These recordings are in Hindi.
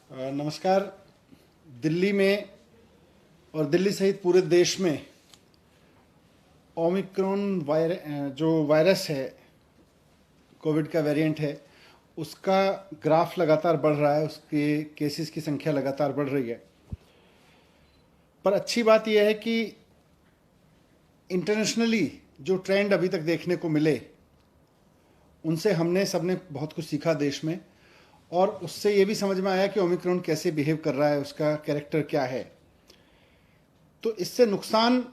नमस्कार। दिल्ली में और दिल्ली सहित पूरे देश में ओमिक्रॉन जो वायरस है, कोविड का वेरिएंट है, उसका ग्राफ लगातार बढ़ रहा है। उसके केसेस की संख्या लगातार बढ़ रही है। पर अच्छी बात यह है कि इंटरनेशनली जो ट्रेंड अभी तक देखने को मिले, उनसे हमने सबने बहुत कुछ सीखा देश में, और उससे ये भी समझ में आया कि ओमिक्रॉन कैसे बिहेव कर रहा है, उसका कैरेक्टर क्या है। तो इससे नुकसान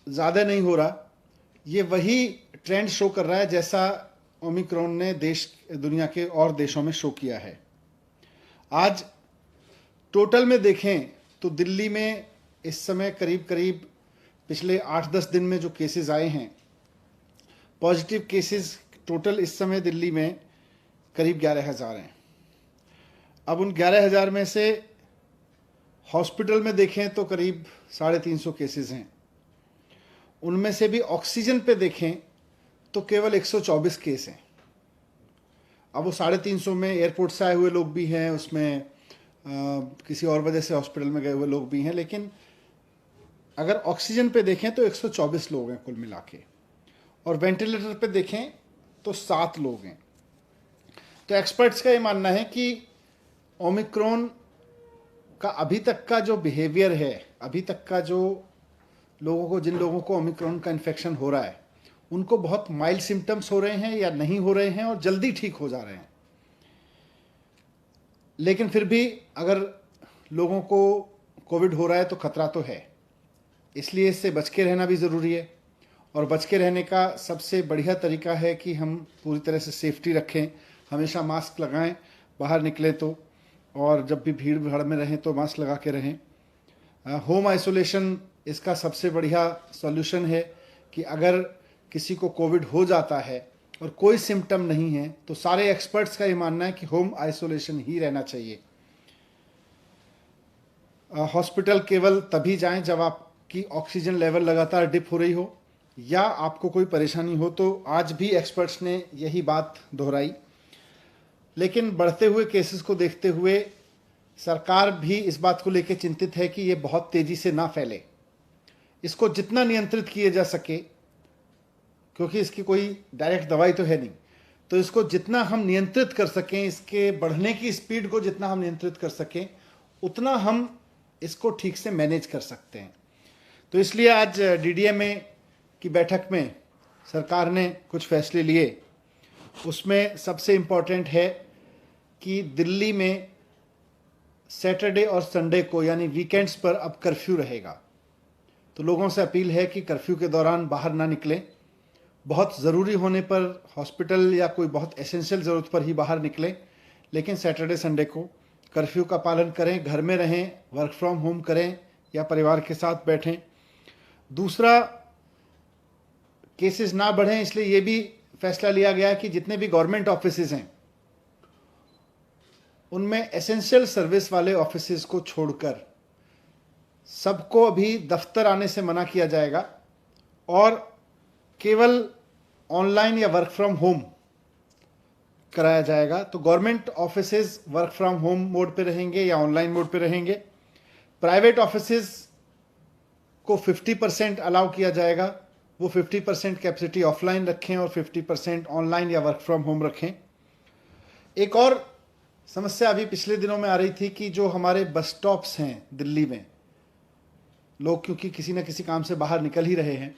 ज़्यादा नहीं हो रहा। ये वही ट्रेंड शो कर रहा है जैसा ओमिक्रॉन ने दुनिया के और देशों में शो किया है। आज टोटल में देखें तो दिल्ली में इस समय करीब करीब पिछले 8-10 दिन में जो केसेस आए हैं, पॉजिटिव केसेस टोटल इस समय दिल्ली में करीब 11,000 हैं। अब उन 11,000 में से हॉस्पिटल में देखें तो करीब 350 केसेस हैं। उनमें से भी ऑक्सीजन पे देखें तो केवल 124 केस हैं। अब वो 350 में एयरपोर्ट से आए हुए लोग भी हैं, उसमें किसी और वजह से हॉस्पिटल में गए हुए लोग भी हैं, लेकिन अगर ऑक्सीजन पे देखें तो 124 लोग हैं कुल मिला के, और वेंटिलेटर पे देखें तो 7 लोग हैं। तो एक्सपर्ट्स का ये मानना है कि ओमिक्रॉन का अभी तक का जो बिहेवियर है, अभी तक का जो जिन लोगों को ओमिक्रॉन का इन्फेक्शन हो रहा है, उनको बहुत माइल्ड सिम्टम्स हो रहे हैं या नहीं हो रहे हैं और जल्दी ठीक हो जा रहे हैं। लेकिन फिर भी अगर लोगों को कोविड हो रहा है तो खतरा तो है, इसलिए इससे बच के रहना भी ज़रूरी है। और बच के रहने का सबसे बढ़िया तरीका है कि हम पूरी तरह से सेफ्टी रखें, हमेशा मास्क लगाएं बाहर निकलें तो, और जब भी भीड़ भाड़ में रहें तो मास्क लगा के रहें। होम आइसोलेशन इसका सबसे बढ़िया सॉल्यूशन है कि अगर किसी को कोविड हो जाता है और कोई सिम्टम नहीं है तो सारे एक्सपर्ट्स का ये मानना है कि होम आइसोलेशन ही रहना चाहिए। हॉस्पिटल केवल तभी जाएं जब आपकी ऑक्सीजन लेवल लगातार डिप हो रही हो या आपको कोई परेशानी हो। तो आज भी एक्सपर्ट्स ने यही बात दोहराई। लेकिन बढ़ते हुए केसेस को देखते हुए सरकार भी इस बात को लेकर चिंतित है कि ये बहुत तेज़ी से ना फैले। इसको जितना नियंत्रित किया जा सके, क्योंकि इसकी कोई डायरेक्ट दवाई तो है नहीं, तो इसको जितना हम नियंत्रित कर सकें, इसके बढ़ने की स्पीड को जितना हम नियंत्रित कर सकें, उतना हम इसको ठीक से मैनेज कर सकते हैं। तो इसलिए आज डीडीएमए की बैठक में सरकार ने कुछ फैसले लिए। उसमें सबसे इम्पॉर्टेंट है कि दिल्ली में सैटरडे और संडे को यानी वीकेंड्स पर अब कर्फ्यू रहेगा। तो लोगों से अपील है कि कर्फ्यू के दौरान बाहर ना निकलें। बहुत ज़रूरी होने पर हॉस्पिटल या कोई बहुत एसेंशियल ज़रूरत पर ही बाहर निकलें, लेकिन सैटरडे संडे को कर्फ्यू का पालन करें, घर में रहें, वर्क फ्रॉम होम करें या परिवार के साथ बैठें। दूसरा, केसेस ना बढ़ें, इसलिए ये भी फैसला लिया गया कि जितने भी गवर्नमेंट ऑफिसेज हैं उनमें एसेंशियल सर्विस वाले ऑफिसेज को छोड़कर सबको अभी दफ्तर आने से मना किया जाएगा और केवल ऑनलाइन या वर्क फ्रॉम होम कराया जाएगा। तो government offices work from home mode पे रहेंगे या ऑनलाइन मोड पे रहेंगे। प्राइवेट ऑफिसेज को 50% अलाउ किया जाएगा, वो 50% कैपेसिटी ऑफलाइन रखें और 50% ऑनलाइन या वर्क फ्रॉम होम रखें। एक और समस्या अभी पिछले दिनों में आ रही थी कि जो हमारे बस स्टॉप्स हैं दिल्ली में, लोग क्योंकि किसी न किसी काम से बाहर निकल ही रहे हैं,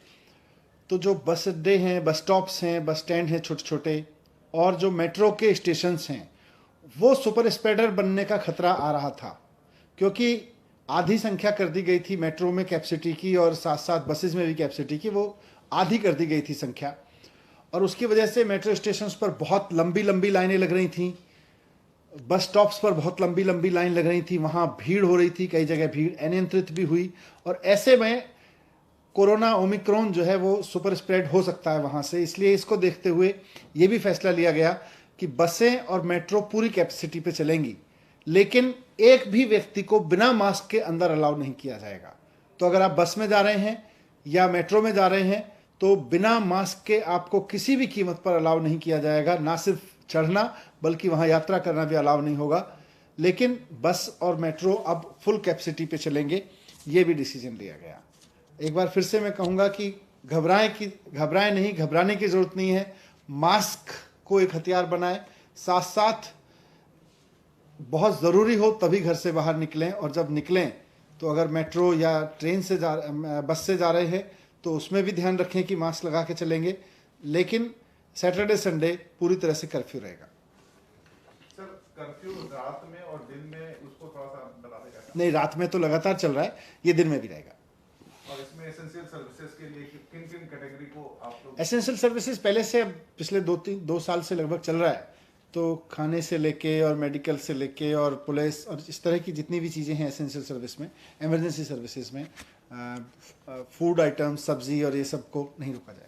तो जो बस अड्डे हैं, बस स्टॉप्स हैं, बस स्टैंड हैं छोटे छोटे, और जो मेट्रो के स्टेशंस हैं, वो सुपर स्प्रेडर बनने का खतरा आ रहा था। क्योंकि आधी संख्या कर दी गई थी मेट्रो में कैपेसिटी की, और साथ साथ बसेस में भी कैपेसिटी की वो आधी कर दी गई थी संख्या, और उसकी वजह से मेट्रो स्टेशंस पर बहुत लंबी लंबी लाइनें लग रही थीं, बस स्टॉप्स पर बहुत लंबी लंबी लाइन लग रही थी, वहाँ भीड़ हो रही थी, कई जगह भीड़ अनियंत्रित भी हुई, और ऐसे में कोरोना ओमिक्रॉन जो है वो सुपर स्प्रेड हो सकता है वहाँ से। इसलिए इसको देखते हुए ये भी फैसला लिया गया कि बसें और मेट्रो पूरी कैपेसिटी पे चलेंगी, लेकिन एक भी व्यक्ति को बिना मास्क के अंदर अलाउ नहीं किया जाएगा। तो अगर आप बस में जा रहे हैं या मेट्रो में जा रहे हैं तो बिना मास्क के आपको किसी भी कीमत पर अलाउ नहीं किया जाएगा। ना सिर्फ चढ़ना बल्कि वहाँ यात्रा करना भी अलाउ नहीं होगा। लेकिन बस और मेट्रो अब फुल कैपेसिटी पे चलेंगे, ये भी डिसीजन लिया गया। एक बार फिर से मैं कहूँगा कि घबराएं नहीं, घबराने की ज़रूरत नहीं है। मास्क को एक हथियार बनाएं, साथ साथ बहुत ज़रूरी हो तभी घर से बाहर निकलें, और जब निकलें तो अगर मेट्रो या ट्रेन से बस से जा रहे हैं तो उसमें भी ध्यान रखें कि मास्क लगा के चलेंगे। लेकिन सैटरडे संडे पूरी तरह से कर्फ्यू रहेगा। सर, कर्फ्यू रात में और दिन में उसको थोड़ा सा बता दें कैसा? नहीं, रात में तो लगातार चल रहा है, ये दिन में भी रहेगा। और इसमें एसेंशियल सर्विसेज के लिए किन किन कैटेगरी को आप लोग? एसेंशियल सर्विसेज पहले से पिछले 2 साल से लगभग चल रहा है, तो खाने से लेके और मेडिकल से लेके और पुलिस और इस तरह की जितनी भी चीज़ें हैं एसेंशियल सर्विस में, इमरजेंसी सर्विसेज में, फूड आइटम्स, सब्जी और ये सब को नहीं रोका जाएगा।